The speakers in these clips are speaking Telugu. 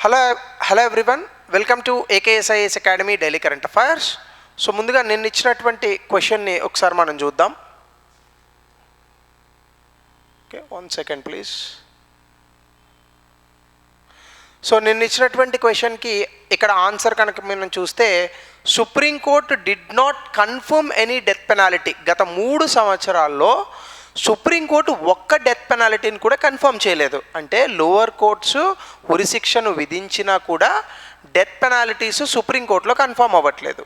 Hello hello everyone, welcome to ఏకేఎస్ఐఎస్ academy daily current affairs. So ముందుగా నిన్న ఇచ్చినటువంటి క్వశ్చన్ని ఒకసారి మనం చూద్దాం. Okay, 1 second please. సో నిన్న ఇచ్చినటువంటి క్వశ్చన్కి ఇక్కడ ఆన్సర్ కనుక మనం చూస్తే, supreme court did not confirm any death penalty. గత 3 సంవత్సరాల్లో సుప్రీంకోర్టు ఒక్క డెత్ పెనాల్టీని కూడా కన్ఫర్మ్ చేయలేదు. అంటే లోవర్ కోర్ట్స్ ఉరిశిక్షను విధించినా కూడా డెత్ పెనాల్టీస్ సుప్రీంకోర్టులో కన్ఫర్మ్ అవ్వట్లేదు.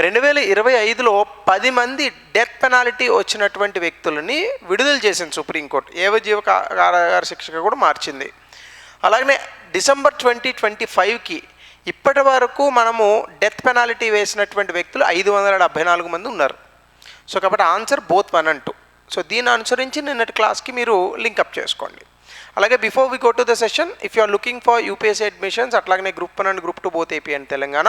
2025లో 10 మంది డెత్ పెనాల్టీ వచ్చినటువంటి వ్యక్తులని విడుదల చేసింది సుప్రీంకోర్టు. యావజ్జీవ కారాగార శిక్షగా కూడా మార్చింది. అలాగనే డిసెంబర్ 2025కి ఇప్పటి వరకు మనము డెత్ పెనాల్టీ వేసినటువంటి వ్యక్తులు 574 మంది ఉన్నారు. సో కాబట్టి ఆన్సర్ బోత్ 1 and 2. సో దీన్ని అనుసరించి నిన్నటి క్లాస్కి మీరు లింకప్ చేసుకోండి. అలాగే before we go to the session, if you are looking for UPSC admissions, అట్లాగనే group 1 and group 2 both AP and Telangana,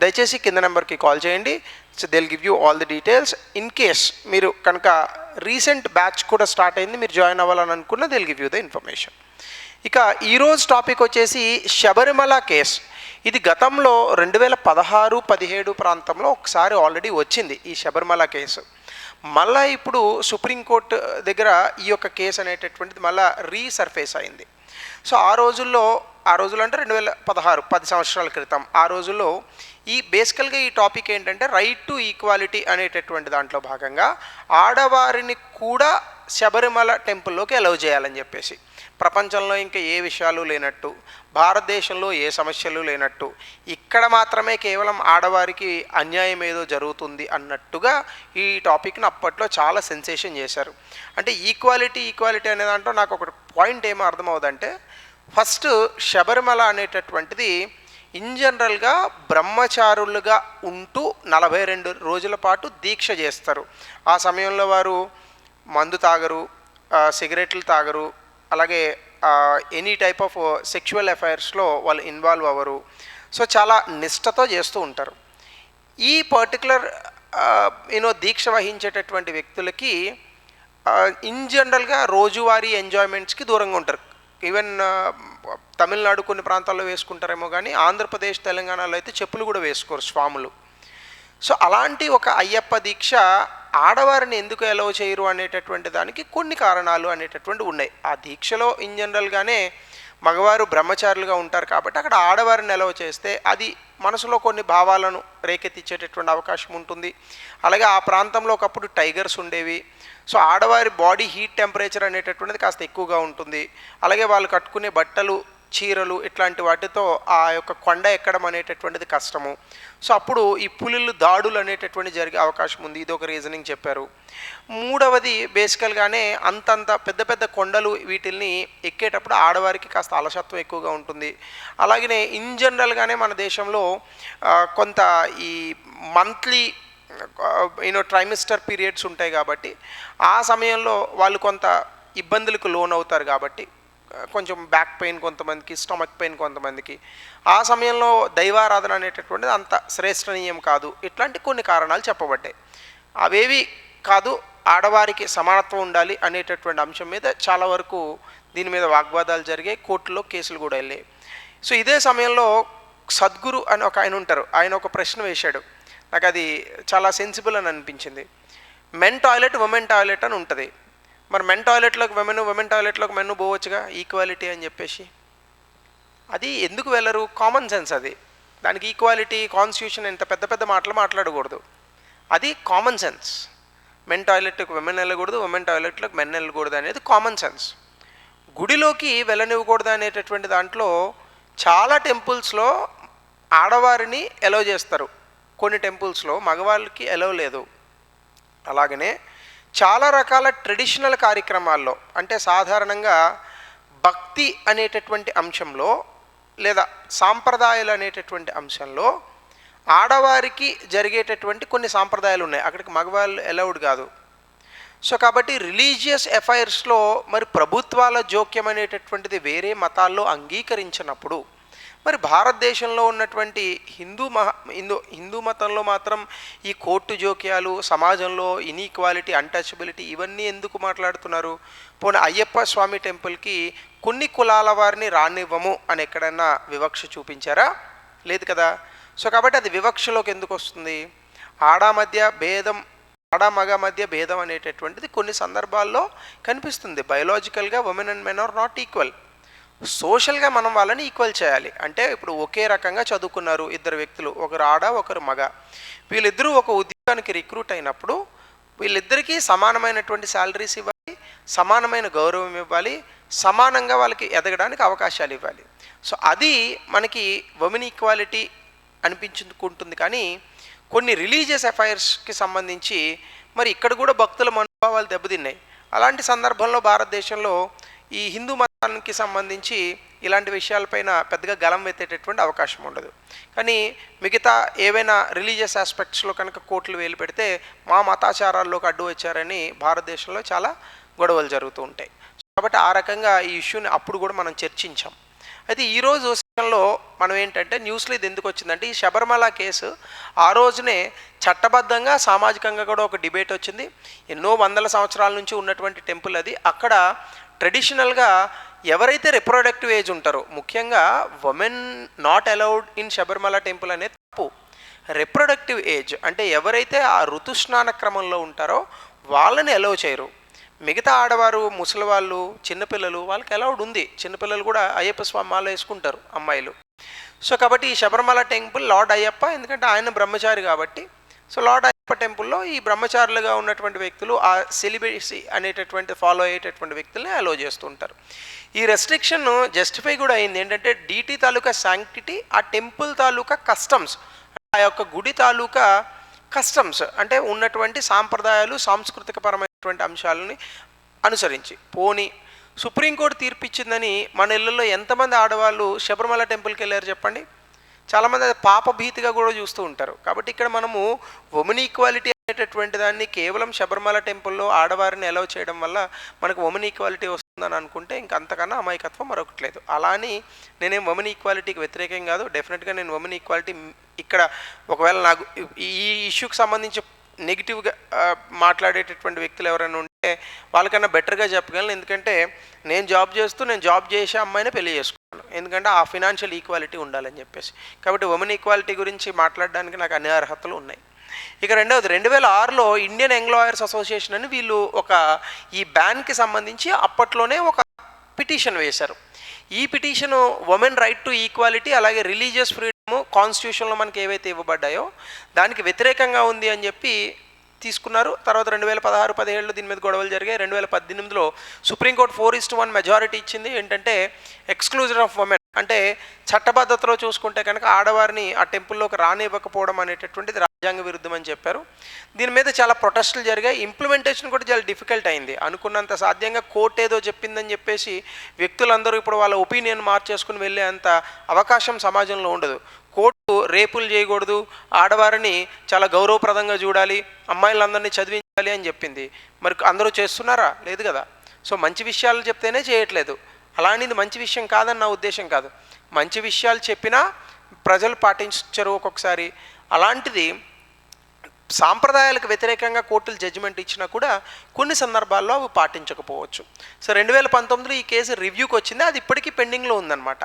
దయచేసి కింద నెంబర్కి కాల్ చేయండి. So they will give you all the details. In case మీరు కనుక రీసెంట్ బ్యాచ్ కూడా స్టార్ట్ అయింది, మీరు జాయిన్ అవ్వాలని అనుకున్న, they will give you the information. ఇక ఈరోజు టాపిక్ వచ్చేసి శబరిమల కేసు. ఇది గతంలో 2016-17 ప్రాంతంలో ఒకసారి ఆల్రెడీ వచ్చింది ఈ శబరిమల కేసు. మళ్ళీ ఇప్పుడు సుప్రీంకోర్టు దగ్గర ఈ యొక్క కేసు అనేటటువంటిది మళ్ళీ రీసర్ఫేస్ అయింది. సో ఆ రోజుల్లో అంటే 2016, 10 సంవత్సరాల క్రితం, ఆ రోజుల్లో బేసికల్గా ఈ టాపిక్ ఏంటంటే రైట్ టు ఈక్వాలిటీ అనేటటువంటి దాంట్లో భాగంగా ఆడవారిని కూడా శబరిమల టెంపుల్లోకి అలౌ చేయాలని చెప్పేసి, ప్రపంచంలో ఇంకా ఏ విషయాలు లేనట్టు, భారతదేశంలో ఏ సమస్యలు లేనట్టు, ఇక్కడ మాత్రమే కేవలం ఆడవారికి అన్యాయం ఏదో జరుగుతుంది అన్నట్టుగా ఈ టాపిక్ని అప్పట్లో చాలా సెన్సేషన్ చేశారు. అంటే ఈక్వాలిటీ అనే దాంట్లో నాకు ఒక పాయింట్ ఏమో అర్థమవుతుందంటే, ఫస్ట్ శబరిమల అనేటటువంటిది ఇన్ జనరల్గా బ్రహ్మచారులుగా ఉంటూ 42 రోజుల పాటు దీక్ష చేస్తారు. ఆ సమయంలో వారు మందు తాగరు, సిగరెట్లు తాగరు, అలాగే ఎనీ టైప్ ఆఫ్ సెక్షువల్ అఫైర్స్లో వాళ్ళు ఇన్వాల్వ్ అవ్వరు. సో చాలా నిష్టతో చేస్తూ ఉంటారు. ఈ పర్టికులర్ దీక్ష వహించేటటువంటి వ్యక్తులకి ఇన్ జనరల్గా రోజువారీ ఎంజాయ్మెంట్స్కి దూరంగా ఉంటారు. ఈవెన్ తమిళనాడు కొన్ని ప్రాంతాల్లో వేసుకుంటారేమో కానీ ఆంధ్రప్రదేశ్, తెలంగాణలో అయితే చెప్పులు కూడా వేసుకోరు స్వాములు. సో అలాంటి ఒక అయ్యప్ప దీక్ష ఆడవారిని ఎందుకు అలౌ చేయరు అనేటటువంటి దానికి కొన్ని కారణాలు అనేటటువంటి ఉన్నాయి. ఆ దీక్షలో ఇన్ జనరల్గానే మగవారు బ్రహ్మచారులుగా ఉంటారు కాబట్టి అక్కడ ఆడవారిని అలౌ చేస్తే అది మనసులో కొన్ని భావాలను రేకెత్తించేటటువంటి అవకాశం ఉంటుంది. అలాగే ఆ ప్రాంతంలో ఒకప్పుడు టైగర్స్ ఉండేవి. సో ఆడవారి బాడీ హీట్ టెంపరేచర్ అనేటటువంటిది కాస్త ఎక్కువగా ఉంటుంది. అలాగే వాళ్ళు కట్టుకునే బట్టలు, చీరలు ఇట్లాంటి వాటితో ఆ యొక్క కొండ ఎక్కడం అనేటటువంటిది కష్టము. సో అప్పుడు ఈ పులులు దాడులు అనేటటువంటి జరిగే అవకాశం ఉంది. ఇది ఒక రీజనింగ్ చెప్పారు. మూడవది బేసికల్గానే అంతంత పెద్ద కొండలు వీటిల్ని ఎక్కేటప్పుడు ఆడవారికి కాస్త అలసత్వం ఎక్కువగా ఉంటుంది. అలాగనే ఇన్ జనరల్గానే మన దేశంలో కొంత ఈ మంత్లీ ట్రైమిస్టర్ పీరియడ్స్ ఉంటాయి కాబట్టి ఆ సమయంలో వాళ్ళు కొంత ఇబ్బందులకు లోన్ అవుతారు. కాబట్టి కొంచెం బ్యాక్ పెయిన్ కొంతమందికి, స్టమక్ పెయిన్ కొంతమందికి, ఆ సమయంలో దైవారాధన అనేటటువంటిది అంత శ్రేష్టనీయం కాదు. ఇట్లాంటి కొన్ని కారణాలు చెప్పబడ్డాయి. అవేవి కాదు, ఆడవారికి సమానత్వం ఉండాలి అనేటటువంటి అంశం మీద చాలా వరకు దీని మీద వాగ్వాదాలు జరిగాయి, కోర్టులో కేసులు కూడా వెళ్ళాయి. సో ఇదే సమయంలో సద్గురు అని ఒక ఆయన ఉంటారు. ఆయన ఒక ప్రశ్న వేశాడు, నాకు అది చాలా సెన్సిబుల్ అని అనిపించింది. మెన్ టాయిలెట్, ఉమెన్ టాయిలెట్ అని ఉంటుంది. మరి మెన్ టాయిలెట్లోకి ఉమెన్ టాయిలెట్లోకి మెన్ పోవచ్చుగా ఈక్వాలిటీ అని చెప్పేసి. అది ఎందుకు వెళ్ళరు? కామన్ సెన్స్ అది. దానికి ఈక్వాలిటీ, కాన్స్టిట్యూషన్ ఇంత పెద్ద మాటలు మాట్లాడకూడదు. అది కామన్ సెన్స్. మెన్ టాయిలెట్కి ఉమెన్ వెళ్ళకూడదు, ఉమెన్ టాయిలెట్లోకి మెన్ వెళ్ళకూడదు అనేది కామన్ సెన్స్. గుడిలోకి వెళ్ళనివ్వకూడదు అనేటటువంటి దాంట్లో చాలా టెంపుల్స్లో ఆడవారిని ఎలవ్ చేస్తారు, కొన్ని టెంపుల్స్లో మగవాళ్ళకి ఎలవ్ లేదు. అలాగనే చాలా రకాల ట్రెడిషనల్ కార్యక్రమాల్లో, అంటే సాధారణంగా భక్తి అనేటటువంటి అంశంలో లేదా సాంప్రదాయాలు అనేటటువంటి అంశంలో ఆడవారికి జరిగేటటువంటి కొన్ని సాంప్రదాయాలు ఉన్నాయి, అక్కడికి మగవాళ్ళు అలౌడ్ కాదు. సో కాబట్టి రిలీజియస్ అఫైర్స్లో మరి ప్రభుత్వాల జోక్యం అనేటటువంటిది వేరే మతాల్లో అంగీకరించినప్పుడు మరి భారతదేశంలో ఉన్నటువంటి హిందూ మతంలో మాత్రం ఈ కోర్టు జోక్యాలు, సమాజంలో ఇన్ఈక్వాలిటీ, అన్టచబిలిటీ ఇవన్నీ ఎందుకు మాట్లాడుతున్నారు? పోనీ అయ్యప్ప స్వామి టెంపుల్కి కొన్ని కులాల వారిని రానివ్వము అని ఎక్కడైనా వివక్ష చూపించారా? లేదు కదా. సో కాబట్టి అది వివక్షలోకి ఎందుకు వస్తుంది? ఆడ మగ మధ్య భేదం అనేటటువంటిది కొన్ని సందర్భాల్లో కనిపిస్తుంది. బయోలాజికల్గా women and men are not equal. సోషల్గా మనం వాళ్ళని ఈక్వల్ చేయాలి. అంటే ఇప్పుడు ఒకే రకంగా చదువుకున్నారు ఇద్దరు వ్యక్తులు, ఒకరు ఆడ ఒకరు మగ, వీళ్ళిద్దరూ ఒక ఉద్యోగానికి రిక్రూట్ అయినప్పుడు వీళ్ళిద్దరికీ సమానమైనటువంటి శాలరీస్ ఇవ్వాలి, సమానమైన గౌరవం ఇవ్వాలి, సమానంగా వాళ్ళకి ఎదగడానికి అవకాశాలు ఇవ్వాలి. సో అది మనకి ఉమెన్ ఈక్వాలిటీ అనిపించుకుంటుంది. కానీ కొన్ని రిలీజియస్ అఫైర్స్కి సంబంధించి మరి ఇక్కడ కూడా భక్తుల మనోభావాలు దెబ్బతిన్నాయి. అలాంటి సందర్భంలో భారతదేశంలో ఈ హిందూ మతానికి సంబంధించి ఇలాంటి విషయాలపైన పెద్దగా గలం ఎత్తేటటువంటి అవకాశం ఉండదు. కానీ మిగతా ఏవైనా రిలీజియస్ ఆస్పెక్ట్స్లో కనుక కోర్టులు వేలు పెడితే మా మతాచారాల్లోకి అడ్డు వచ్చారని భారతదేశంలో చాలా గొడవలు జరుగుతూ ఉంటాయి. కాబట్టి ఆ రకంగా ఈ ఇష్యూని అప్పుడు కూడా మనం చర్చించాం. అయితే ఈరోజు సెషన్లో మనం ఏంటంటే న్యూస్లో ఇది ఎందుకు వచ్చిందంటే ఈ శబరిమల కేసు ఆ రోజునే చట్టబద్ధంగా సామాజికంగా కూడా ఒక డిబేట్ వచ్చింది. ఎన్నో వందల సంవత్సరాల నుంచి ఉన్నటువంటి టెంపుల్ అది. అక్కడ ట్రెడిషనల్గా ఎవరైతే రిప్రొడక్టివ్ ఏజ్ ఉంటారో, ముఖ్యంగా women not allowed in Sabarimala temple అనేది తప్పు. రిప్రొడక్టివ్ ఏజ్ అంటే ఎవరైతే ఆ ఋతుస్నాన క్రమంలో ఉంటారో వాళ్ళని అలౌ చేయరు. మిగతా ఆడవారు, ముసలి వాళ్ళు, చిన్నపిల్లలు వాళ్ళకి అలౌడ్ ఉంది. చిన్నపిల్లలు కూడా అయ్యప్ప స్వామి మాల వేసుకుంటారు అమ్మాయిలు. సో కాబట్టి ఈ శబరిమల టెంపుల్ లార్డ్ అయ్యప్ప, ఎందుకంటే ఆయన బ్రహ్మచారి కాబట్టి, సో లార్డ్ అయ్యప్ప టెంపుల్లో ఈ బ్రహ్మచారులుగా ఉన్నటువంటి వ్యక్తులు ఆ సెలిబేసీ అనేటటువంటి ఫాలో అయ్యేటటువంటి వ్యక్తుల్ని అలో చేస్తుంటారు. ఈ రెస్ట్రిక్షన్ జస్టిఫై కూడా అయింది. ఏంటంటే డీటీ తాలూకా శాంక్టిటీ, ఆ టెంపుల్ తాలూకా కస్టమ్స్, ఆ యొక్క గుడి తాలూకా కస్టమ్స్ అంటే ఉన్నటువంటి సాంప్రదాయాలు, సాంస్కృతికపరమైనటువంటి అంశాలని అనుసరించి. పోనీ సుప్రీంకోర్టు తీర్పు ఇచ్చిందని మన ఇళ్ళల్లో ఎంతమంది ఆడవాళ్ళు శబరిమల టెంపుల్కి వెళ్ళారు చెప్పండి? చాలామంది అది పాపభీతిగా కూడా చూస్తూ ఉంటారు. కాబట్టి ఇక్కడ మనము ఉమెన్ ఈక్వాలిటీ అనేటటువంటి దాన్ని కేవలం శబరిమల టెంపుల్లో ఆడవారిని అలౌ చేయడం వల్ల మనకు ఉమెన్ ఈక్వాలిటీ వస్తుందని అనుకుంటే ఇంక అంతకన్నా అమాయకత్వం మరొకటి లేదు. అలా అని నేనేం ఉమెన్ ఈక్వాలిటీకి వ్యతిరేకం కాదు. డెఫినెట్గా నేను ఉమెన్ ఈక్వాలిటీ ఇక్కడ ఒకవేళ నాకు ఈ ఇష్యూకి సంబంధించి నెగిటివ్గా మాట్లాడేటటువంటి వ్యక్తులు ఎవరైనా ఉంటే వాళ్ళకన్నా బెటర్గా చెప్పగలను. ఎందుకంటే నేను జాబ్ చేసే అమ్మాయిని పెళ్లి చేసుకున్నాను, ఎందుకంటే ఆ ఫినాన్షియల్ ఈక్వాలిటీ ఉండాలని చెప్పేసి. కాబట్టి ఉమెన్ ఈక్వాలిటీ గురించి మాట్లాడడానికి నాకు అన్ని అర్హతలు ఉన్నాయి. ఇక రెండవది, 2006లో ఇండియన్ ఎంప్లాయర్స్ అసోసియేషన్ అని వీళ్ళు ఈ బ్యాన్కి సంబంధించి అప్పట్లోనే ఒక పిటిషన్ వేశారు. ఈ petition women right to equality, అలాగే రిలీజియస్ ఫ్రీడమ్ కాన్స్టిట్యూషన్లో మనకి ఏవైతే ఇవ్వబడ్డాయో దానికి వ్యతిరేకంగా ఉంది అని చెప్పి తీసుకున్నారు. తర్వాత 2016-17లో దీని మీద గొడవలు జరిగాయి. 2018లో సుప్రీంకోర్టు 4:1 మెజారిటీ ఇచ్చింది. ఏంటంటే ఎక్స్క్లూజన్ ఆఫ్ ఉమెన్, అంటే చట్టబద్ధతలో చూసుకుంటే కనుక ఆడవారిని ఆ టెంపుల్లోకి రానివ్వకపోవడం అనేటటువంటిది రాజ్యాంగ విరుద్ధం అని చెప్పారు. దీని మీద చాలా ప్రొటెస్టులు జరిగాయి. ఇంప్లిమెంటేషన్ కూడా చాలా డిఫికల్ట్ అయింది. అనుకున్నంత సాధ్యంగా కోర్టు ఏదో చెప్పిందని చెప్పేసి వ్యక్తులందరూ ఇప్పుడు వాళ్ళ ఒపీనియన్ మార్చేసుకుని వెళ్ళే అంత అవకాశం సమాజంలో ఉండదు. కోర్టు రేపులు చేయకూడదు, ఆడవారిని చాలా గౌరవప్రదంగా చూడాలి, అమ్మాయిలందరినీ చదివించాలి అని చెప్పింది. మరి అందరూ చేస్తున్నారా? లేదు కదా. సో మంచి విషయాలు చెప్తేనే చేయట్లేదు. అలాంటిది మంచి విషయం కాదని నా ఉద్దేశం కాదు. మంచి విషయాలు చెప్పినా ప్రజలు పాటించరు ఒక్కొక్కసారి. అలాంటిది సాంప్రదాయాలకు వ్యతిరేకంగా కోర్టులు జడ్జిమెంట్ ఇచ్చినా కూడా కొన్ని సందర్భాల్లో అవి పాటించకపోవచ్చు. సో 2019లో ఈ కేసు రివ్యూకి వచ్చింది, అది ఇప్పటికీ పెండింగ్లో ఉందన్నమాట.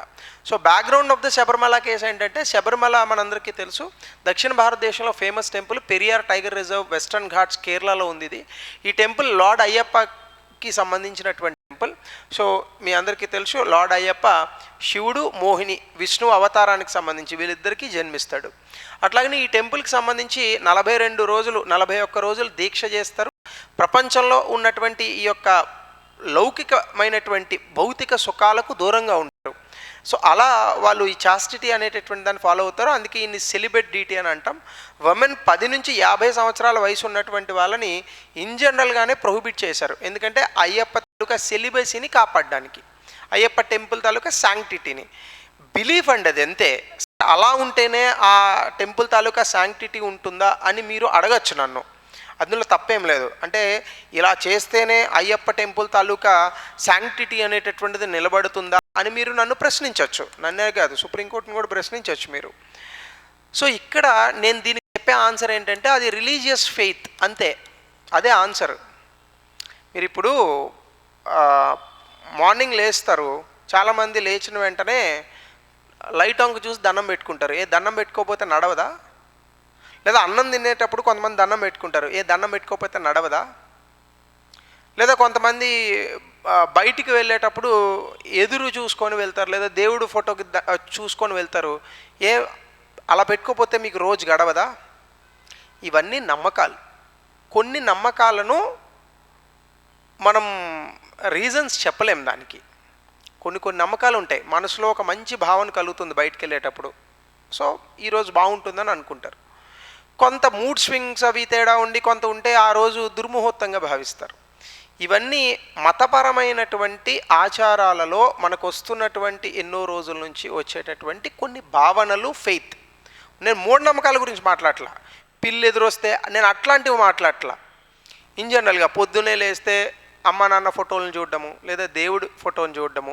So background of the Sabarimala case ఏంటంటే, శబరిమల మనందరికీ తెలుసు దక్షిణ భారతదేశంలో famous temple, Periyar tiger reserve, western Ghats, కేరళలో ఉంది ఇది. ఈ టెంపుల్ లార్డ్ అయ్యప్పకి సంబంధించినటువంటి టెంపుల్. సో మీ అందరికీ తెలుసు లార్డ్ అయ్యప్ప శివుడు, మోహిని, విష్ణు అవతారానికి సంబంధించి వీళ్ళిద్దరికీ జన్మిస్తాడు. అట్లాగనే ఈ టెంపుల్కి సంబంధించి 41 రోజులు దీక్ష చేస్తారు. ప్రపంచంలో ఉన్నటువంటి ఈ యొక్క లౌకికమైనటువంటి భౌతిక సుఖాలకు దూరంగా ఉంటారు. సో అలా వాళ్ళు ఈ చాస్టిటీ అనేటటువంటి దాన్ని ఫాలో అవుతారు. అందుకే ఇన్ని సెలిబ్రేట్ డ్యూటీ అని అంటాం. ఉమెన్ 10 నుంచి 50 సంవత్సరాల వయసు ఉన్నటువంటి వాళ్ళని ఇన్ జనరల్గానే ప్రొహిబిట్ చేశారు. ఎందుకంటే అయ్యప్ప తాలూకా సెలిబసీని కాపాడడానికి, అయ్యప్ప టెంపుల్ తాలూకా శాంక్టిటీని. బిలీఫ్ అండి అది, అంతే. అలా ఉంటేనే ఆ టెంపుల్ తాలూకా శాంక్టిటీ ఉంటుందా అని మీరు అడగచ్చు నన్ను. అందులో తప్పేం లేదు. అంటే ఇలా చేస్తేనే అయ్యప్ప టెంపుల్ తాలూకా శాంక్టిటీ అనేటటువంటిది నిలబడుతుందా అని మీరు నన్ను ప్రశ్నించవచ్చు. నన్నే కాదు, సుప్రీంకోర్టుని కూడా ప్రశ్నించవచ్చు మీరు. సో ఇక్కడ నేను దీనికి చెప్పే ఆన్సర్ ఏంటంటే అది రిలీజియస్ ఫెయిత్ అంతే, అదే ఆన్సర్. మీరు ఇప్పుడు మార్నింగ్ లేస్తారు, చాలామంది లేచిన వెంటనే లైట్ ఆంకు చూసి దండం పెట్టుకుంటారు. దండం పెట్టుకోకపోతే నడవదా? లేదా అన్నం తినేటప్పుడు కొంతమంది దండం పెట్టుకుంటారు, దండం పెట్టుకోకపోతే నడవదా? లేదా కొంతమంది బయటికి వెళ్ళేటప్పుడు ఎదురు చూసుకొని వెళ్తారు, లేదా దేవుడు ఫోటోకి చూసుకొని వెళ్తారు. అలా పెట్టుకోకపోతే మీకు రోజు గడవదా? ఇవన్నీ నమ్మకాలు. కొన్ని నమ్మకాలను మనం రీజన్స్ చెప్పలేం దానికి. కొన్ని నమ్మకాలు ఉంటాయి, మనసులో ఒక మంచి భావన కలుగుతుంది బయటికి వెళ్ళేటప్పుడు, సో ఈరోజు బాగుంటుందని అనుకుంటారు. కొంత మూడ్ స్వింగ్స్ అవి తేడా ఉండి కొంత ఉంటే ఆ రోజు దుర్ముహూర్తంగా భావిస్తారు. ఇవన్నీ మతపరమైనటువంటి ఆచారాలలో మనకు వస్తున్నటువంటి ఎన్నో రోజుల నుంచి వచ్చేటటువంటి కొన్ని భావనలు, ఫెయిత్. నేను మూఢనమ్మకాల గురించి మాట్లాడట్లా, పిల్లి ఎదురొస్తే నేను అట్లాంటివి మాట్లాడట్లా. ఇన్ జనరల్గా పొద్దునే లేస్తే అమ్మ నాన్న ఫోటోలను చూడడము, లేదా దేవుడు ఫోటోని చూడడము,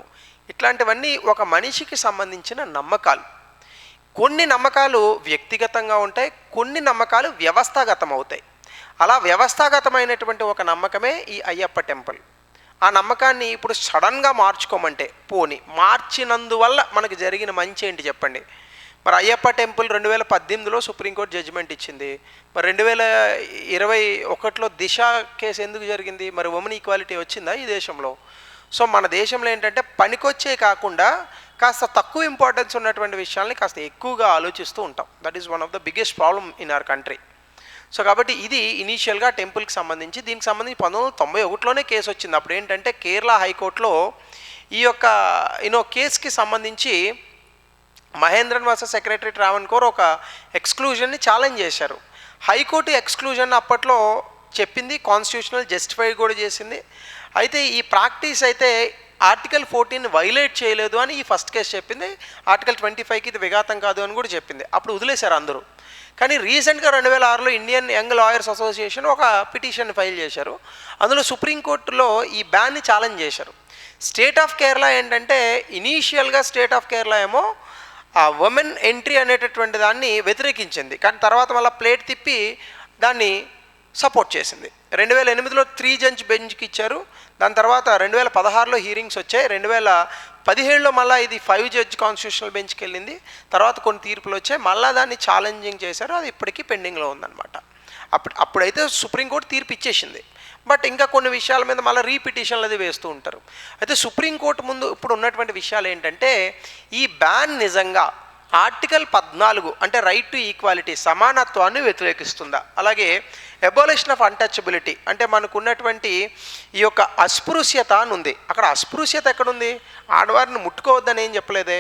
ఇట్లాంటివన్నీ ఒక మనిషికి సంబంధించిన నమ్మకాలు. కొన్ని నమ్మకాలు వ్యక్తిగతంగా ఉంటాయి, కొన్ని నమ్మకాలు వ్యవస్థాగతం అవుతాయి. అలా వ్యవస్థాగతమైనటువంటి ఒక నమ్మకమే ఈ అయ్యప్ప టెంపుల్. ఆ నమ్మకాన్ని ఇప్పుడు సడన్గా మార్చుకోమంటే పోని మార్చినందువల్ల మనకు జరిగిన మంచి ఏంటి చెప్పండి? మరి అయ్యప్ప టెంపుల్ 2018లో సుప్రీంకోర్టు జడ్జిమెంట్ ఇచ్చింది. మరి 2021లో దిశ కేసు ఎందుకు జరిగింది? మరి ఉమెన్ ఈక్వాలిటీ వచ్చిందా ఈ దేశంలో? సో మన దేశంలో ఏంటంటే పనికొచ్చే కాకుండా కాస్త తక్కువ ఇంపార్టెన్స్ ఉన్నటువంటి విషయాల్ని కాస్త ఎక్కువగా ఆలోచిస్తూ ఉంటాం. That is one of the biggest problem in our country. So కాబట్టి ఇది ఇనీషియల్గా టెంపుల్కి సంబంధించి, దీనికి సంబంధించి 1991లోనే కేసు వచ్చింది. అప్పుడు ఏంటంటే కేరళ హైకోర్టులో ఈ యొక్క కేసుకి సంబంధించి మహేంద్రన్ వర్సెస్ సెక్రటరీ ట్రావెన్కోర్ ఒక ఎక్స్క్లూజన్ని ఛాలెంజ్ చేశారు. హైకోర్టు ఎక్స్క్లూజన్ అప్పట్లో చెప్పింది, కాన్స్టిట్యూషనల్ జస్టిఫై కూడా చేసింది. అయితే ఈ ప్రాక్టీస్ అయితే ఆర్టికల్ 14 వైలేట్ చేయలేదు అని ఈ ఫస్ట్ కేసు చెప్పింది. ఆర్టికల్ 25కి ఇది విఘాతం కాదు అని కూడా చెప్పింది. అప్పుడు వదిలేశారు అందరూ. కానీ రీసెంట్గా 2006లో ఇండియన్ యంగ్ లాయర్స్ అసోసియేషన్ ఒక పిటిషన్ ఫైల్ చేశారు. అందులో సుప్రీంకోర్టులో ఈ బ్యాన్ని ఛాలెంజ్ చేశారు. స్టేట్ ఆఫ్ కేరళ ఏంటంటే ఇనీషియల్గా స్టేట్ ఆఫ్ కేరళ ఏమో ఆ ఉమెన్ ఎంట్రీ అనేటటువంటి దాన్ని వ్యతిరేకించింది, కానీ తర్వాత మళ్ళీ ప్లేట్ తిప్పి దాన్ని సపోర్ట్ చేసింది. 2008లో 3 జడ్జ్ బెంచ్కి ఇచ్చారు. దాని తర్వాత 2016లో హీరింగ్స్ వచ్చాయి. 2017లో మళ్ళీ ఇది 5 జడ్జ్ కాన్స్టిట్యూషనల్ బెంచ్కి వెళ్ళింది. తర్వాత కొన్ని తీర్పులు వచ్చాయి, మళ్ళీ దాన్ని ఛాలెంజింగ్ చేశారు. అది ఇప్పటికీ పెండింగ్లో ఉందన్నమాట. అప్పుడైతే సుప్రీంకోర్టు తీర్పు ఇచ్చేసింది. బట్ ఇంకా కొన్ని విషయాల మీద మళ్ళీ రీపిటిషన్లు అది వేస్తూ ఉంటారు. అయితే సుప్రీంకోర్టు ముందు ఇప్పుడు ఉన్నటువంటి విషయాలు ఏంటంటే ఈ బ్యాన్ నిజంగా ఆర్టికల్ 14 అంటే రైట్ టు ఈక్వాలిటీ, సమానత్వాన్ని వ్యతిరేకిస్తుందా? అలాగే అబాలిషన్ ఆఫ్ అన్టచబిలిటీ అంటే మనకు ఉన్నటువంటి ఈ యొక్క అస్పృశ్యత అని ఉంది. అక్కడ అస్పృశ్యత ఎక్కడుంది? ఆడవారిని ముట్టుకోవద్దని ఏం చెప్పలేదే.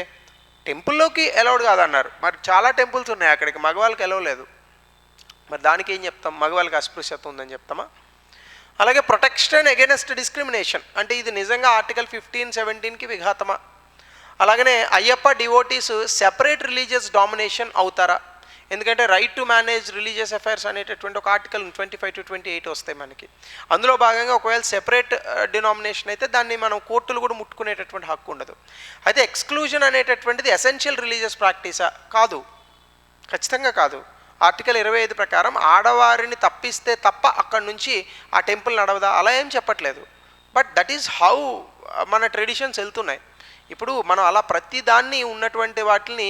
టెంపుల్లోకి అలౌడ్ కాదన్నారు. మరి చాలా టెంపుల్స్ ఉన్నాయి అక్కడికి, మగవాళ్ళకి అలౌ లేదు. మరి దానికి ఏం చెప్తాం? మగవాళ్ళకి అస్పృశ్యత ఉందని చెప్తామా? అలాగే ప్రొటెక్షన్ అగైనెస్ట్ డిస్క్రిమినేషన్ అంటే ఇది నిజంగా ఆర్టికల్ 15, 17కి విఘాతమా? అలాగనే Ayyappa devotees separate religious domination అవుతారా? ఎందుకంటే right to manage religious affairs అనేటటువంటి ఒక ఆర్టికల్ 25 to 28 వస్తాయి మనకి. అందులో భాగంగా ఒకవేళ సెపరేట్ డినామినేషన్ అయితే దాన్ని మనం కోర్టులు కూడా ముట్టుకునేటటువంటి హక్కు ఉండదు. అయితే ఎక్స్క్లూజన్ అనేటటువంటిది ఎసెన్షియల్ రిలీజియస్ ప్రాక్టీసా? కాదు, ఖచ్చితంగా కాదు. ఆర్టికల్ 25 ప్రకారం ఆడవారిని తప్పిస్తే తప్ప అక్కడి నుంచి ఆ టెంపుల్ నడవదా? అలా ఏం చెప్పట్లేదు. బట్ దట్ ఈజ్ హౌ మన ట్రెడిషన్స్ వెళ్తున్నాయి. ఇప్పుడు మనం అలా ప్రతిదాన్ని ఉన్నటువంటి వాటిని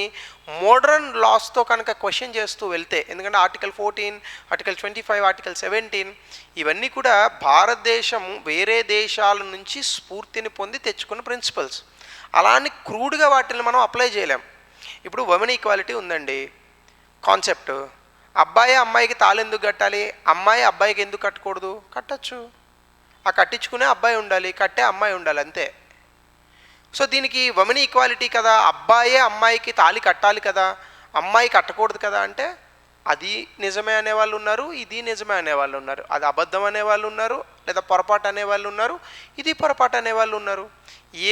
మోడర్న్ లాస్తో కనుక క్వశ్చన్ చేస్తూ వెళ్తే, ఎందుకంటే ఆర్టికల్ 14, ఆర్టికల్ 25, ఆర్టికల్ 17 ఇవన్నీ కూడా భారతదేశం వేరే దేశాల నుంచి స్ఫూర్తిని పొంది తెచ్చుకున్న ప్రిన్సిపల్స్. అలా అని క్రూడ్గా వాటిని మనం అప్లై చేయలేం. ఇప్పుడు ఉమెన్ ఈక్వాలిటీ ఉందండి కాన్సెప్ట్. అబ్బాయి అమ్మాయికి తాళి ఎందుకు కట్టాలి? అమ్మాయి అబ్బాయికి ఎందుకు కట్టకూడదు? కట్టచ్చు. ఆ కట్టించుకునే అబ్బాయి ఉండాలి, కట్టే అమ్మాయి ఉండాలి, అంతే. సో దీనికి ఉమెన్ ఈక్వాలిటీ కదా, అబ్బాయే అమ్మాయికి తాళి కట్టాలి కదా, అమ్మాయి కట్టకూడదు కదా అంటే అది నిజమే అనేవాళ్ళు ఉన్నారు, ఇది నిజమే అనేవాళ్ళు ఉన్నారు. అది అబద్ధం అనేవాళ్ళు ఉన్నారు, లేదా పొరపాటు అనేవాళ్ళు ఉన్నారు, ఇది పొరపాటు అనేవాళ్ళు ఉన్నారు.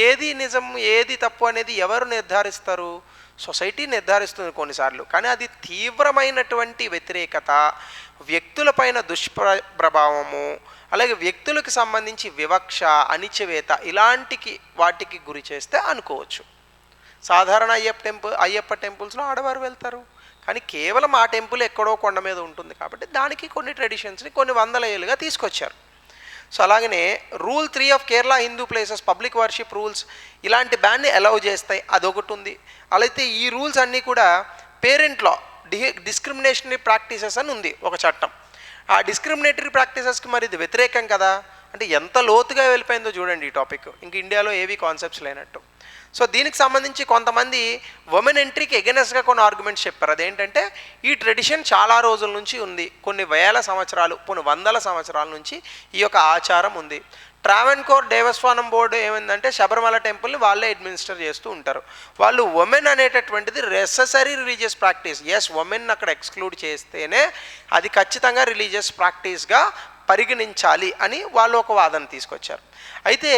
ఏది నిజం ఏది తప్పు అనేది ఎవరు నిర్ధారిస్తారు? సొసైటీ నిర్ధారిస్తుంది కొన్నిసార్లు. కానీ అది తీవ్రమైనటువంటి వ్యతిరేకత, వ్యక్తులపైన దుష్ప్రభావము, అలాగే వ్యక్తులకు సంబంధించి వివక్ష, అణిచివేత ఇలాంటికి వాటికి గురి చేస్తే అనుకోవచ్చు. సాధారణ అయ్యప్ప టెంపుల్స్లో ఆడవారు వెళ్తారు, కానీ కేవలం ఆ టెంపుల్ ఎక్కడో కొండ మీద ఉంటుంది కాబట్టి దానికి కొన్ని ట్రెడిషన్స్ని కొన్ని వందల ఏళ్ళుగా తీసుకొచ్చారు. సో అలాగనే rule 3 of Kerala Hindu places public worship rules ఇలాంటి బ్యాన్ని అలౌ చేస్తాయి, అదొకటి ఉంది. అలాగే ఈ రూల్స్ అన్నీ కూడా పేరెంట్ లా డిస్క్రిమినేషనరీ ప్రాక్టీసెస్ అని ఉంది ఒక చట్టం. ఆ డిస్క్రిమినేటరీ ప్రాక్టీసెస్కి మరి ఇది వ్యతిరేకం కదా అంటే ఎంత లోతుగా వెళ్ళిపోయిందో చూడండి ఈ టాపిక్. ఇంక ఇండియాలో ఏవి కాన్సెప్ట్స్ లేనట్టు. సో దీనికి సంబంధించి కొంతమంది ఉమెన్ ఎంట్రీకి ఎగెనెస్ట్గా కొన్ని ఆర్గ్యుమెంట్స్ చెప్పారు. అదేంటంటే ఈ ట్రెడిషన్ చాలా రోజుల నుంచి ఉంది, కొన్ని వేల సంవత్సరాలు, కొన్ని వందల సంవత్సరాల నుంచి ఈ యొక్క ఆచారం ఉంది. ట్రావెన్కోర్ దేవస్థానం బోర్డు ఏమైందంటే శబరిమల టెంపుల్ని వాళ్ళే అడ్మినిస్టర్ చేస్తూ ఉంటారు. వాళ్ళు ఉమెన్ అనేటటువంటిది necessary religious practice. Yes, women అక్కడ ఎక్స్క్లూడ్ చేస్తేనే అది ఖచ్చితంగా రిలీజియస్ ప్రాక్టీస్గా పరిగణించాలి అని వాళ్ళు ఒక వాదన తీసుకొచ్చారు. అయితే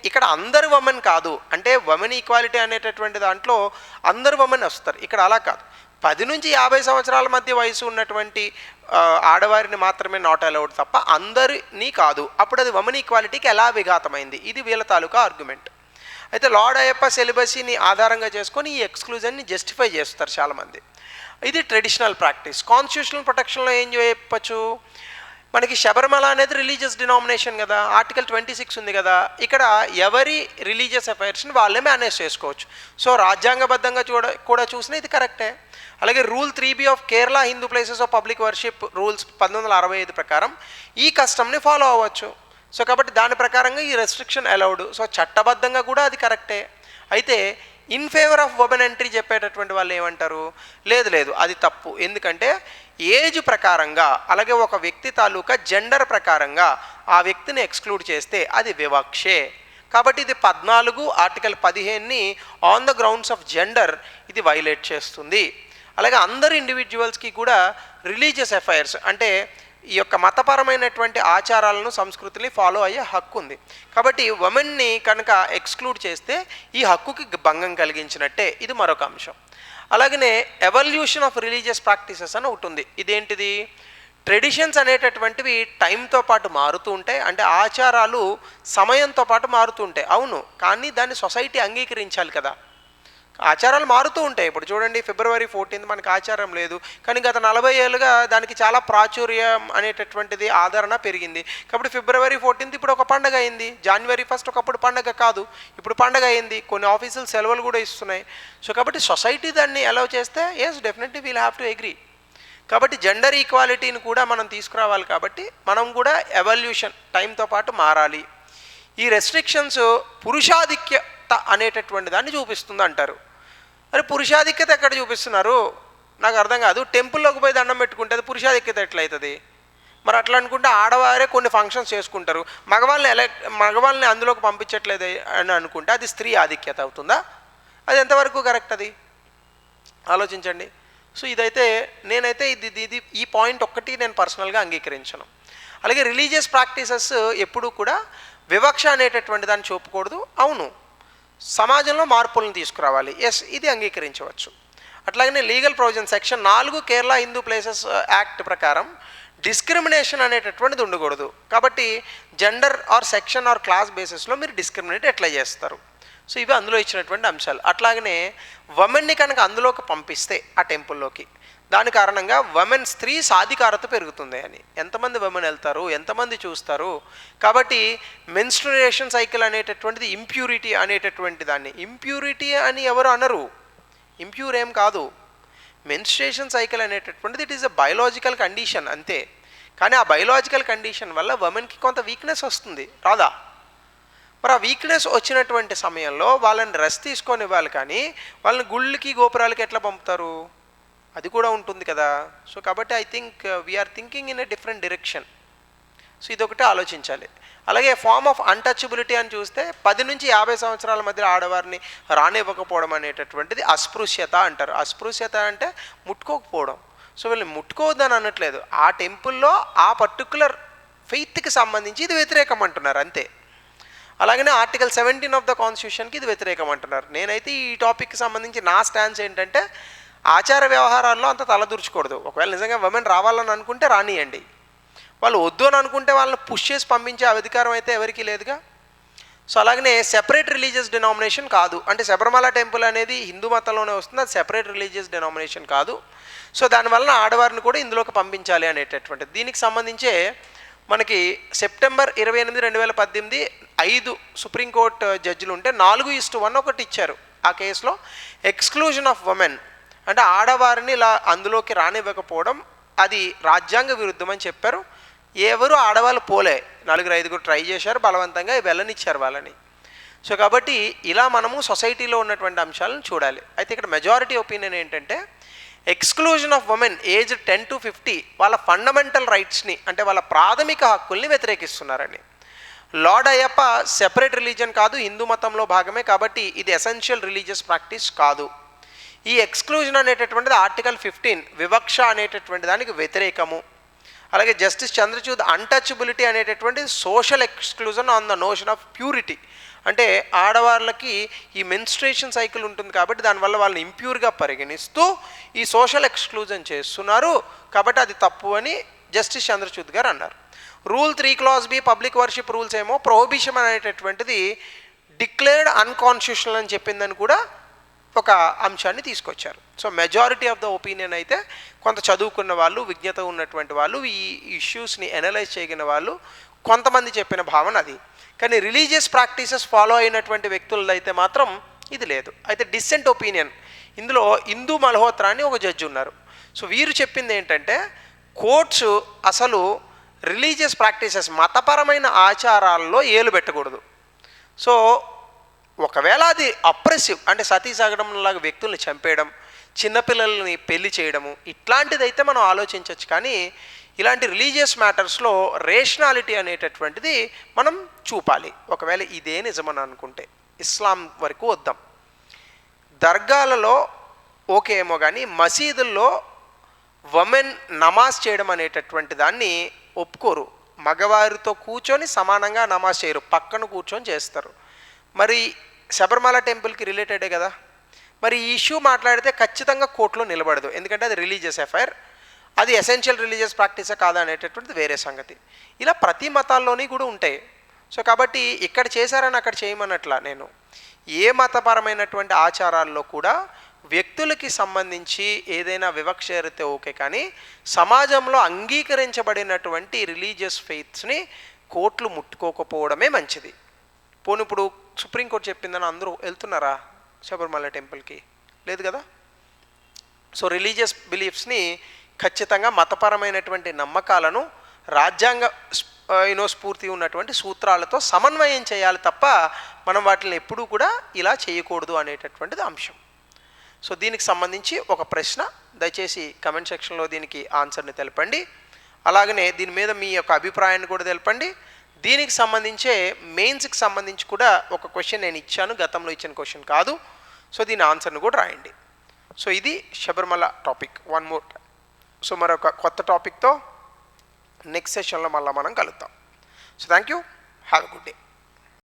ఇక్కడ అందరు ఉమెన్ కాదు, అంటే ఉమెన్ ఈక్వాలిటీ అనేటటువంటి దాంట్లో అందరు ఉమెన్ వస్తారు. ఇక్కడ అలా కాదు, 10 నుంచి 50 సంవత్సరాల మధ్య వయసు ఉన్నటువంటి ఆడవారిని మాత్రమే నాట్ అలౌడ్ తప్ప అందరినీ కాదు. అప్పుడు అది ఉమెన్ ఈక్వాలిటీకి ఎలా విఘాతమైంది? ఇది వీళ్ళ తాలూకా ఆర్గ్యుమెంట్. అయితే లార్డ్ అయ్యప్ప సెలిబసీని ఆధారంగా చేసుకొని ఈ ఎక్స్క్లూజన్ని జస్టిఫై చేస్తారు చాలామంది. ఇది ట్రెడిషనల్ ప్రాక్టీస్. కాన్స్టిట్యూషనల్ ప్రొటెక్షన్లో ఏం చెప్పచ్చు, మనకి శబరిమల అనేది రిలీజియస్ డినామినేషన్ కదా, ఆర్టికల్ 26 ఉంది కదా, ఇక్కడ ఎవరి రిలీజియస్ అఫైర్స్ని వాళ్ళే మేనేజ్ చేసుకోవచ్చు. సో రాజ్యాంగబద్ధంగా కూడా చూసినా ఇది కరెక్టే. అలాగే rule 3B of Kerala Hindu places of public worship rules 1965 ప్రకారం ఈ కస్టమ్ని ఫాలో అవ్వచ్చు. సో కాబట్టి దాని ప్రకారంగా ఈ రెస్ట్రిక్షన్ అలౌడ్. సో చట్టబద్ధంగా కూడా అది కరెక్టే. అయితే in favour of women entry చెప్పేటటువంటి వాళ్ళు ఏమంటారు, లేదు లేదు అది తప్పు, ఎందుకంటే ఏజ్ ప్రకారంగా అలాగే ఒక వ్యక్తి తాలూకా జెండర్ ప్రకారంగా ఆ వ్యక్తిని ఎక్స్క్లూడ్ చేస్తే అది వివక్షే. కాబట్టి ఇది 14 ఆర్టికల్ 15ని on the grounds of gender ఇది వైలేట్ చేస్తుంది. అలాగే అందరు ఇండివిజువల్స్కి కూడా రిలీజియస్ అఫైర్స్ అంటే ఈ యొక్క మతపరమైనటువంటి ఆచారాలను సంస్కృతిని ఫాలో అయ్యే హక్కు ఉంది. కాబట్టి ఉమెన్ని కనుక ఎక్స్క్లూడ్ చేస్తే ఈ హక్కుకి భంగం కలిగించినట్టే. ఇది మరొక అంశం. అలాగనే ఎవల్యూషన్ ఆఫ్ రిలీజియస్ ప్రాక్టీసెస్ అని ఒకటి ఉంది. ఇదేంటిది, ట్రెడిషన్స్ అనేటటువంటివి టైంతో పాటు మారుతూ ఉంటాయి, అంటే ఆచారాలు సమయంతో పాటు మారుతూ ఉంటాయి. అవును, కానీ దాన్ని సొసైటీ అంగీకరించాలి కదా. ఆచారాలు మారుతూ ఉంటాయి. ఇప్పుడు చూడండి, ఫిబ్రవరి 14 మనకి ఆచారం లేదు, కానీ గత 40 ఏళ్ళుగా దానికి చాలా ప్రాచుర్యం అనేటటువంటిది ఆదరణ పెరిగింది. కాబట్టి ఫిబ్రవరి 14 ఇప్పుడు ఒక పండగ అయింది. జనవరి 1 ఒకప్పుడు పండగ కాదు, ఇప్పుడు పండగ అయింది. కొన్ని ఆఫీసులు సెలవులు కూడా ఇస్తున్నాయి. సో కాబట్టి సొసైటీ దాన్ని అలౌ చేస్తే yes definitely we'll have to agree. కాబట్టి జెండర్ ఈక్వాలిటీని కూడా మనం తీసుకురావాలి. కాబట్టి మనం కూడా ఎవల్యూషన్ టైంతో పాటు మారాలి. ఈ రెస్ట్రిక్షన్స్ పురుషాధిక్యత అనేటటువంటి దాన్ని చూపిస్తుంది అంటారు. అరే పురుషాధిక్యత ఎక్కడ చూపిస్తున్నారు నాకు అర్థం కాదు. టెంపుల్లోకి పోయి దండం పెట్టుకుంటే అది పురుషాధిక్యత ఎట్లయితుంది? మరి అట్లా అనుకుంటే ఆడవారే కొన్ని ఫంక్షన్స్ చేసుకుంటారు, మగవాళ్ళని అందులోకి పంపించట్లేదు అని అనుకుంటే అది స్త్రీ ఆధిక్యత అవుతుందా? అది ఎంతవరకు కరెక్ట్? అది ఆలోచించండి. సో ఇదైతే నేనైతే ఇది ఈ పాయింట్ ఒక్కటి నేను పర్సనల్గా అంగీకరించను. అలాగే రిలీజియస్ ప్రాక్టీసెస్ ఎప్పుడూ కూడా వివక్ష అనేటటువంటి దాన్ని చూపకూడదు. అవును, సమాజంలో మార్పులను తీసుకురావాలి. ఎస్, ఇది అంగీకరించవచ్చు. అట్లాగనే legal provision section 4 Kerala Hindu places act ప్రకారం డిస్క్రిమినేషన్ అనేటటువంటిది ఉండకూడదు. కాబట్టి gender or section or class బేసిస్లో మీరు డిస్క్రిమినేట్ ఎట్లా చేస్తారు? సో ఇవి అందులో ఇచ్చినటువంటి అంశాలు. అట్లాగనే ఉమెన్ని కనుక అందులోకి పంపిస్తే ఆ టెంపుల్లోకి, దాని కారణంగా స్త్రీ సాధికారత పెరుగుతుంది అని. ఎంతమంది ఉమెన్ వెళ్తారు, ఎంతమంది చూస్తారు? కాబట్టి మెన్స్ట్రుయేషన్ సైకిల్ అనేటటువంటిది ఇంప్యూరిటీ అనేటటువంటి దాన్ని ఇంప్యూరిటీ అని ఎవరు అనరు, ఇంప్యూర్ ఏం కాదు. మెన్స్ట్రుయేషన్ సైకిల్ అనేటటువంటిది it is a biological condition అంతే. కానీ ఆ బయోలాజికల్ కండిషన్ వల్ల ఉమెన్కి కొంత వీక్నెస్ వస్తుంది, రాదా? మరి ఆ వీక్నెస్ వచ్చినటువంటి సమయంలో వాళ్ళని రెస్ట్ తీసుకొని ఇవ్వాలి, కానీ వాళ్ళని గుళ్ళకి గోపురాలకి ఎట్లా పంపుతారు? అది కూడా ఉంటుంది కదా. సో కాబట్టి I think we're thinking in a different direction. So ఇదొకటి ఆలోచించాలి. అలాగే ఫార్మ్ ఆఫ్ అన్టచబిలిటీ అని చూస్తే 10 నుంచి 50 సంవత్సరాల మధ్య ఆడవారిని రానివ్వకపోవడం అనేటటువంటిది అస్పృశ్యత అంటారు. అస్పృశ్యత అంటే ముట్టుకోకపోవడం. సో వీళ్ళు ముట్టుకోవద్దని అనట్లేదు, ఆ టెంపుల్లో ఆ పర్టికులర్ ఫెయిత్కి సంబంధించి ఇది వ్యతిరేకం అంటున్నారు అంతే. అలాగనే ఆర్టికల్ 17 ఆఫ్ ద కాన్స్టిట్యూషన్కి ఇది వ్యతిరేకం అంటున్నారు. నేనైతే ఈ టాపిక్కి సంబంధించి నా స్టాన్స్ ఏంటంటే ఆచార వ్యవహారాల్లో అంత తలదూర్చకూడదు. ఒకవేళ నిజంగా ఉమెన్ రావాలని అనుకుంటే రానియండి, వాళ్ళు వద్దు అని అనుకుంటే వాళ్ళని పుష్ చేసి పంపించే అధికారం అయితే ఎవరికీ లేదుగా. సో అలాగనే సెపరేట్ రిలీజియస్ డినామినేషన్ కాదు, అంటే శబరిమల టెంపుల్ అనేది హిందూ మతంలోనే వస్తుంది, అది సెపరేట్ రిలీజియస్ డినామినేషన్ కాదు. సో దానివల్ల ఆడవారిని కూడా ఇందులోకి పంపించాలి అనేటటువంటిది. దీనికి సంబంధించే మనకి సెప్టెంబర్ 28, 2018 5 సుప్రీంకోర్టు జడ్జిలు ఉంటే 4:1 ఒకటి ఇచ్చారు. ఆ కేసులో ఎక్స్క్లూజన్ ఆఫ్ ఉమెన్ అంటే ఆడవారిని ఇలా అందులోకి రానివ్వకపోవడం అది రాజ్యాంగ విరుద్ధం అని చెప్పారు. ఎవరు ఆడవాళ్ళు పోలే, 4-5 ట్రై చేశారు, బలవంతంగా వెళ్ళనిచ్చారు వాళ్ళని. సో కాబట్టి ఇలా మనము సొసైటీలో ఉన్నటువంటి అంశాలను చూడాలి. అయితే ఇక్కడ మెజారిటీ ఒపీనియన్ ఏంటంటే exclusion of women age 10 to 50 వాళ్ళ ఫండమెంటల్ రైట్స్ని అంటే వాళ్ళ ప్రాథమిక హక్కుల్ని వ్యతిరేకిస్తున్నారని. లార్డ్ అయ్యప్ప సెపరేట్ రిలీజియన్ కాదు, హిందూ మతంలో భాగమే, కాబట్టి ఇది ఎసెన్షియల్ రిలీజియస్ ప్రాక్టీస్ కాదు. ఈ ఎక్స్క్లూజన్ అనేటటువంటిది ఆర్టికల్ 15 వివక్ష అనేటటువంటి దానికి వ్యతిరేకము. అలాగే జస్టిస్ చంద్రచూడ్ అన్టచబిలిటీ అనేటటువంటి social exclusion on the notion of purity, అంటే ఆడవాళ్ళకి ఈ మెన్స్ట్రేషన్ సైకిల్ ఉంటుంది కాబట్టి దానివల్ల వాళ్ళని ఇంప్యూర్గా పరిగణిస్తూ ఈ సోషల్ ఎక్స్క్లూజన్ చేస్తున్నారు, కాబట్టి అది తప్పు అని జస్టిస్ చంద్రచూడ్ గారు అన్నారు. Rule 3 Clause B public worship rules ఏమో ప్రొహిబిషన్ అనేటటువంటిది డిక్లేర్డ్ అన్కాన్స్టిట్యూషనల్ అని చెప్పిందని కూడా ఒక అంశాన్ని తీసుకొచ్చారు. So majority of the opinion అయితే కొంత చదువుకున్న వాళ్ళు, విజ్ఞత ఉన్నటువంటి వాళ్ళు, ఈ ఇష్యూస్ని అనలైజ్ చేయగలిగిన వాళ్ళు కొంతమంది చెప్పిన భావన అది. కానీ రిలీజియస్ ప్రాక్టీసెస్ ఫాలో అయినటువంటి వ్యక్తులది అయితే మాత్రం ఇది లేదు. అయితే డిసెంట్ ఒపీనియన్ ఇందులో ఇందూ మల్హోత్రా అని ఒక జడ్జి ఉన్నారు. సో వీరు చెప్పింది ఏంటంటే కోర్ట్స్ అసలు రిలీజియస్ ప్రాక్టీసెస్ మతపరమైన ఆచారాల్లో ఏలు పెట్టకూడదు. సో ఒకవేళ అది అప్రెసివ్ అంటే సతీ సాగడంలాగా వ్యక్తుల్ని చంపేయడం, చిన్నపిల్లల్ని పెళ్లి చేయడము ఇట్లాంటిదైతే మనం ఆలోచించవచ్చు. కానీ ఇలాంటి రిలీజియస్ మ్యాటర్స్లో రేషనాలిటీ అనేటటువంటిది మనం చూపాలి. ఒకవేళ ఇదే నిజమని అనుకుంటే ఇస్లాం వరకు వద్దాం. దర్గాలలో ఓకే ఏమో కానీ మసీదుల్లో ఉమెన్ నమాజ్ చేయడం అనేటటువంటి దాన్ని ఒప్పుకోరు. మగవారితో కూర్చొని సమానంగా నమాజ్ చేయరు, పక్కన కూర్చొని చేస్తారు. మరి శబరిమల టెంపుల్కి రిలేటెడే కదా, మరి ఈ ఇష్యూ మాట్లాడితే ఖచ్చితంగా కోర్టులో నిలబడదు, ఎందుకంటే అది రిలీజియస్ ఎఫైర్, అది ఎసెన్షియల్ రిలీజియస్ ప్రాక్టీసే కాదా అనేటటువంటిది వేరే సంగతి. ఇలా ప్రతి మతాల్లోని కూడా ఉంటాయి. సో కాబట్టి ఇక్కడ చేశారని అక్కడ చేయమన్నట్లా నేను ఏ మతపరమైనటువంటి ఆచారాల్లో కూడా వ్యక్తులకి సంబంధించి ఏదైనా వివక్ష జరిగితే ఓకే, కానీ సమాజంలో అంగీకరించబడినటువంటి రిలీజియస్ ఫెయిత్స్ని కోర్టులు ముట్టుకోకపోవడమే మంచిది. పోనీ ఇప్పుడు సుప్రీంకోర్టు చెప్పిందని అందరూ వెళ్తున్నారా శబరిమల టెంపుల్కి? లేదు కదా. సో రిలీజియస్ బిలీఫ్స్ని ఖచ్చితంగా మతపరమైనటువంటి నమ్మకాలను రాజ్యాంగ స్ఫూర్తి ఉన్నటువంటి సూత్రాలతో సమన్వయం చేయాలి తప్ప మనం వాటిని ఎప్పుడూ కూడా ఇలా చేయకూడదు అనేటటువంటిది అంశం. సో దీనికి సంబంధించి ఒక ప్రశ్న దయచేసి కమెంట్ సెక్షన్లో దీనికి ఆన్సర్ని తెలపండి. అలాగనే దీని మీద మీ యొక్క అభిప్రాయాన్ని కూడా తెలపండి. దీనికి సంబంధించే మెయిన్స్కి సంబంధించి కూడా ఒక క్వశ్చన్ నేను ఇచ్చాను, గతంలో ఇచ్చిన క్వశ్చన్ కాదు. సో దీని ఆన్సర్ని కూడా రాయండి. సో ఇది Sabarimala topic. One more. So మరొక కొత్త టాపిక్తో నెక్స్ట్ సెషన్లో మళ్ళీ మనం కలుద్దాం. So thank you, have a good day.